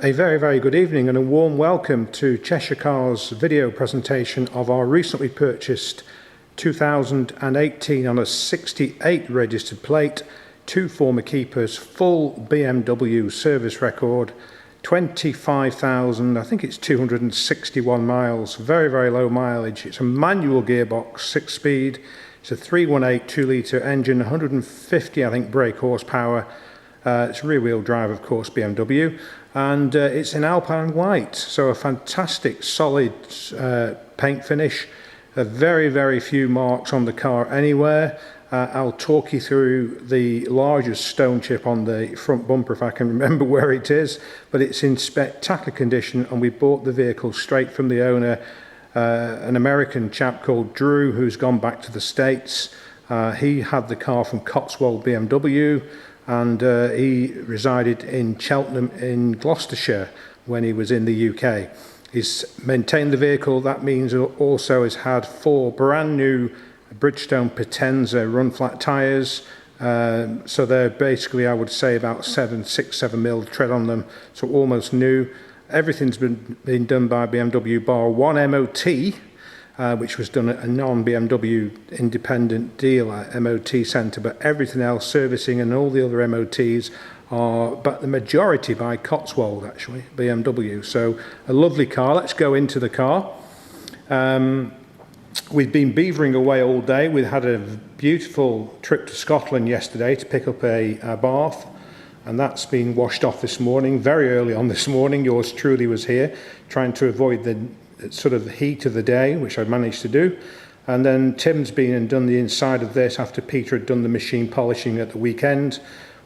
A very good evening and a warm welcome to Cheshire Cars video presentation of our recently purchased 2018 on a 68 registered plate, 2 former keepers, full BMW service record, 25,000, I think it's 261 miles, very low mileage. It's a manual gearbox, 6-speed. It's a 318 2-litre engine, 150 I think brake horsepower. It's rear-wheel drive, of course, BMW, and it's in Alpine White, so a fantastic solid paint finish. Very few marks on the car anywhere. I'll talk you through the largest stone chip on the front bumper if I can remember where it is, but it's in spectacular condition, and we bought the vehicle straight from the owner, an American chap called Drew, who's gone back to the States. He had the car from Cotswold BMW, and he resided in Cheltenham in Gloucestershire when he was in the UK. He's maintained the vehicle. That means also has had 4 brand new Bridgestone Potenza run flat tyres, so they're basically, I would say, about 6, 7 mil tread on them, so almost new. Everything's been done by BMW bar one MOT, which was done at a non-BMW independent dealer MOT centre, but everything else, servicing and all the other MOTs, are, but the majority by Cotswold actually, BMW. So a lovely car. Let's go into the car. We've been beavering away all day. We had a beautiful trip to Scotland yesterday to pick up a bath, and that's been washed off this morning, very early on this morning. Yours truly was here, trying to avoid the sort of the heat of the day, which I managed to do. And then Tim's been and done the inside of this after Peter had done the machine polishing at the weekend.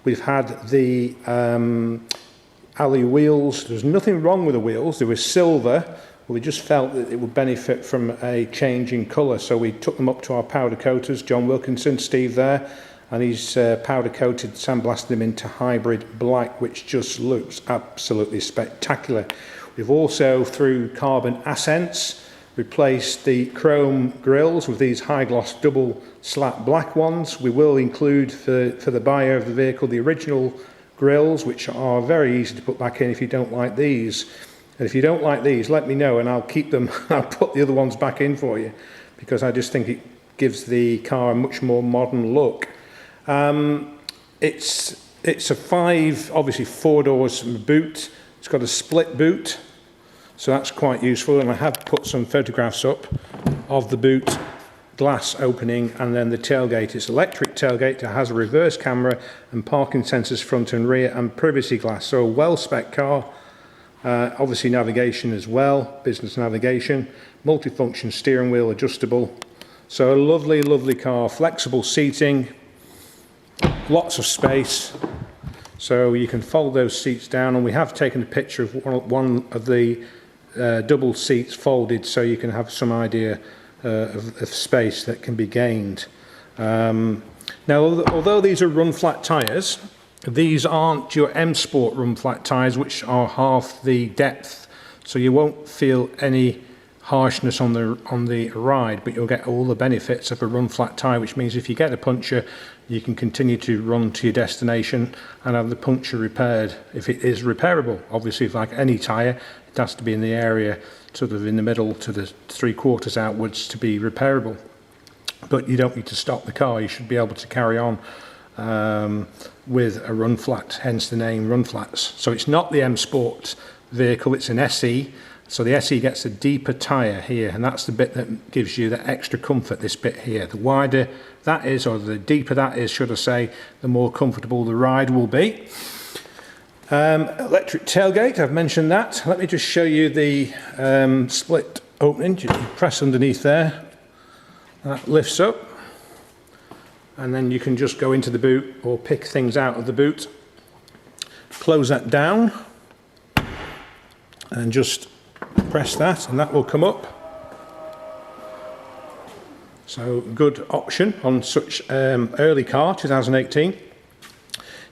We've had the alloy wheels. There's nothing wrong with the wheels. They were silver, but we just felt that it would benefit from a change in colour, so we took them up to our powder coaters, John Wilkinson, Steve there, and he's powder coated, sandblasted them into hybrid black, which just looks absolutely spectacular. We've also, through carbon accents, replaced the chrome grills with these high gloss double slat black ones. We will include for the buyer of the vehicle the original grills, which are very easy to put back in if you don't like these. And if you don't like these, let me know and I'll keep them. I'll put the other ones back in for you, because I just think it gives the car a much more modern look. It's a 5, obviously 4 doors boot. It's got a split boot, so that's quite useful, and I have put some photographs up of the boot glass opening, and then the tailgate. It's electric tailgate. It has a reverse camera and parking sensors front and rear, and privacy glass. So a well-spec car. Obviously navigation as well, business navigation, multifunction steering wheel, adjustable. So a lovely car, flexible seating, lots of space. So you can fold those seats down, and we have taken a picture of one of the double seats folded, so you can have some idea of space that can be gained. Now, although these are run flat tyres, these aren't your M Sport run flat tyres, which are half the depth, so you won't feel any harshness on the ride, but you'll get all the benefits of a run flat tyre, which means if you get a puncture, you can continue to run to your destination and have the puncture repaired if it is repairable. Obviously, if like any tyre, it has to be in the area sort of in the middle to the 3/4 outwards to be repairable. But you don't need to stop the car. You should be able to carry on with a run flat, hence the name run flats. So it's not the M Sport vehicle, it's an SE. So the SE gets a deeper tyre here, and that's the bit that gives you the extra comfort, this bit here. The wider that is, or the deeper that is, should I say, the more comfortable the ride will be. Electric tailgate, I've mentioned that. Let me just show you the split opening. You press underneath there, that lifts up, and then you can just go into the boot or pick things out of the boot. Close that down and just press that, and that will come up. So good option on such early car, 2018.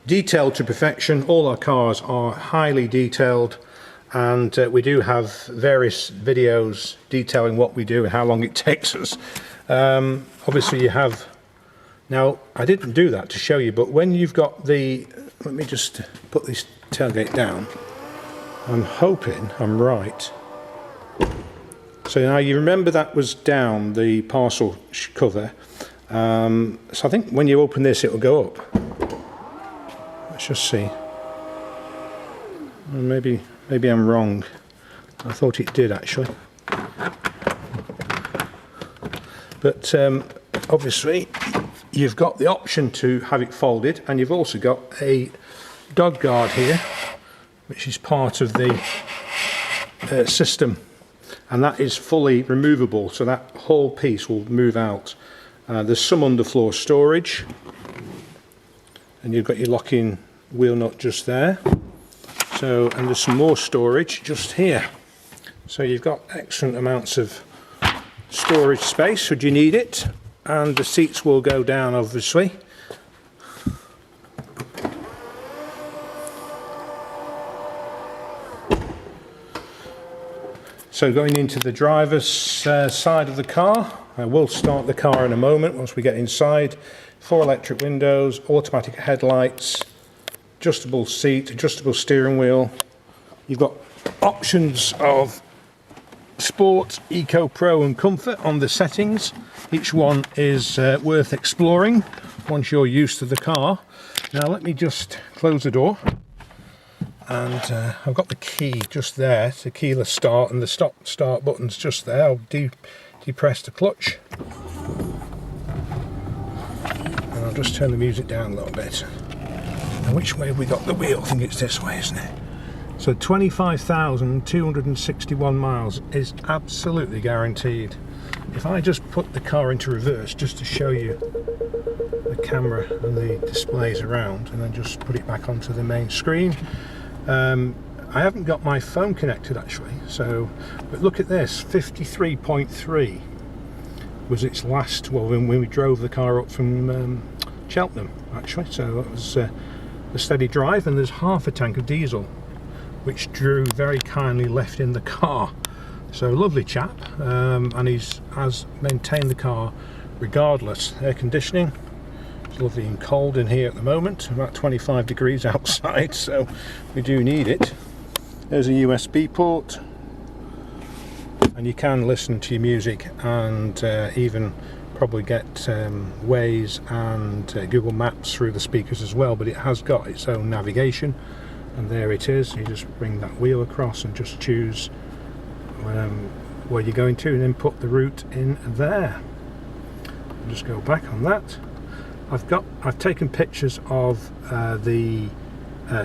Detailed to perfection. All our cars are highly detailed, and we do have various videos detailing what we do and how long it takes us. Obviously you have, now I didn't do that to show you, but when you've got the, let me just put this tailgate down. I'm hoping I'm right. So now you remember that was down, the parcel cover. So I think when you open this, it will go up. Let's just see. Maybe I'm wrong. I thought it did actually. But obviously you've got the option to have it folded, and you've also got a dog guard here, which is part of the system, and that is fully removable, so that whole piece will move out. There's some underfloor storage, and you've got your locking wheel nut just there. So, and there's some more storage just here. So you've got excellent amounts of storage space should you need it, and the seats will go down obviously. So going into the driver's side of the car, I will start the car in a moment once we get inside. 4 electric windows, automatic headlights, adjustable seat, adjustable steering wheel. You've got options of Sport, Eco, Pro and Comfort on the settings. Each one is worth exploring once you're used to the car. Now let me just close the door, and I've got the key just there, it's a keyless start, and the start button's just there. I'll depress the clutch, and I'll just turn the music down a little bit. Now which way have we got the wheel? I think it's this way, isn't it? So 25,261 miles is absolutely guaranteed. If I just put the car into reverse just to show you the camera and the displays around, and then just put it back onto the main screen. I haven't got my phone connected actually, so, but look at this, 53.3 was its last, well, when we drove the car up from Cheltenham actually, so it was a steady drive, and there's half a tank of diesel, which Drew very kindly left in the car. So lovely chap, and he's has maintained the car regardless. Air conditioning, it's lovely and cold in here at the moment, about 25 degrees outside, so we do need it. There's a USB port, and you can listen to your music and even probably get Waze and Google Maps through the speakers as well, but it has got its own navigation. And there it is. You just bring that wheel across and just choose where you're going to, and then put the route in there. I'll just go back on that. I've taken pictures of the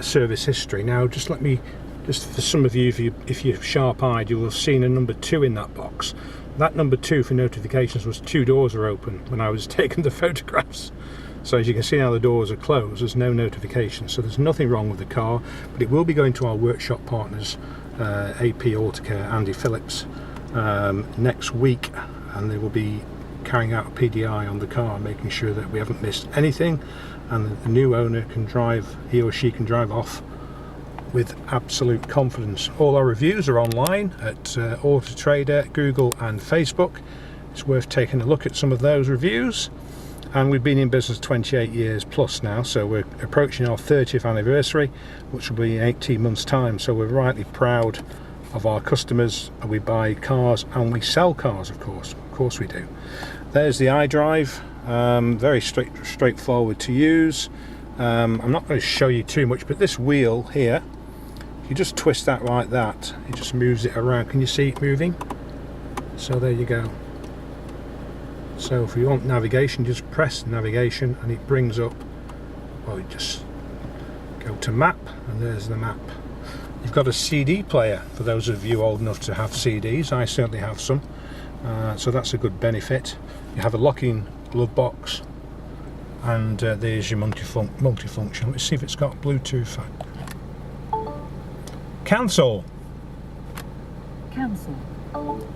service history. Now just for some of you, if you're sharp-eyed, you'll have seen a number 2 in that box. That number 2 for notifications was 2 doors are open when I was taking the photographs. So as you can see now, the doors are closed, there's no notification, so there's nothing wrong with the car, but it will be going to our workshop partners, AP Autocare, Andy Phillips, next week, and they will be carrying out a PDI on the car, making sure that we haven't missed anything, and the new owner can drive, he or she can drive off with absolute confidence. All our reviews are online at Auto Trader, Google and Facebook. It's worth taking a look at some of those reviews. And we've been in business 28 years plus now, so we're approaching our 30th anniversary, which will be in 18 months time, so we're rightly proud of our customers. We buy cars and we sell cars, of course we do. There's the iDrive, very straightforward to use. I'm not going to show you too much, but this wheel here, you just twist that like that, it just moves it around. Can you see it moving? So there you go. So if you want navigation, just press navigation and it brings up, well, you just go to map, and there's the map. You've got a CD player for those of you old enough to have CDs. I certainly have some, so that's a good benefit. You have a locking glove box, and there's your multifunction. Let's see if it's got Bluetooth. Cancel.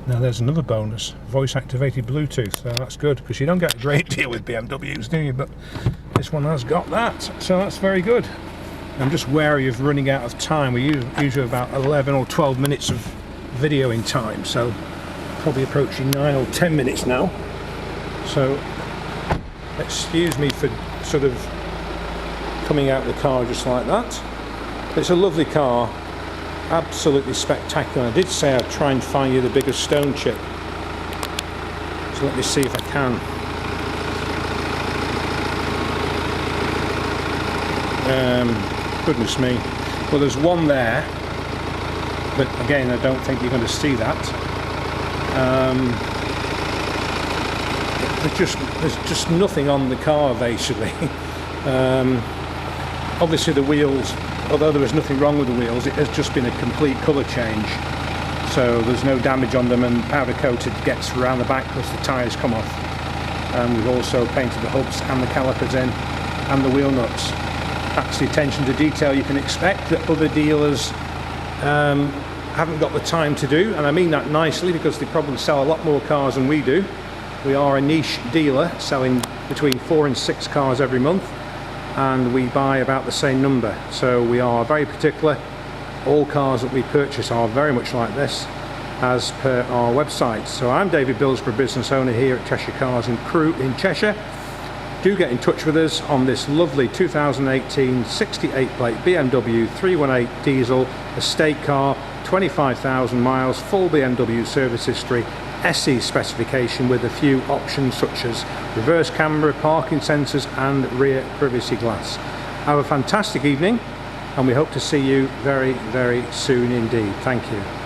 Now there's another bonus, voice activated Bluetooth, so that's good, because you don't get a great deal with BMWs, do you? But this one has got that, so that's very good. I'm just wary of running out of time. We usually about 11 or 12 minutes of video in time, so probably approaching 9 or 10 minutes now. So excuse me for sort of coming out of the car just like that. It's a lovely car. Absolutely spectacular. I did say I'd try and find you the biggest stone chip. So let me see if I can. Goodness me. Well, there's one there, but again, I don't think you're going to see that. There's just nothing on the car, basically. Obviously the wheels, although there was nothing wrong with the wheels, it has just been a complete colour change. So there's no damage on them, and powder coated gets around the back because the tyres come off. We've also painted the hubs and the calipers in, and the wheel nuts. That's the attention to detail you can expect that other dealers haven't got the time to do, and I mean that nicely because they probably sell a lot more cars than we do. We are a niche dealer selling between 4 and 6 cars every month, and we buy about the same number, so we are very particular. All cars that we purchase are very much like this, as per our website. So I'm David Billsborough, business owner here at Cheshire Cars in Crewe in Cheshire. Do get in touch with us on this lovely 2018 68 plate BMW 318 diesel estate car, 25,000 miles, full BMW service history, SE specification with a few options such as reverse camera, parking sensors and rear privacy glass. Have a fantastic evening, and we hope to see you very, very soon indeed. Thank you.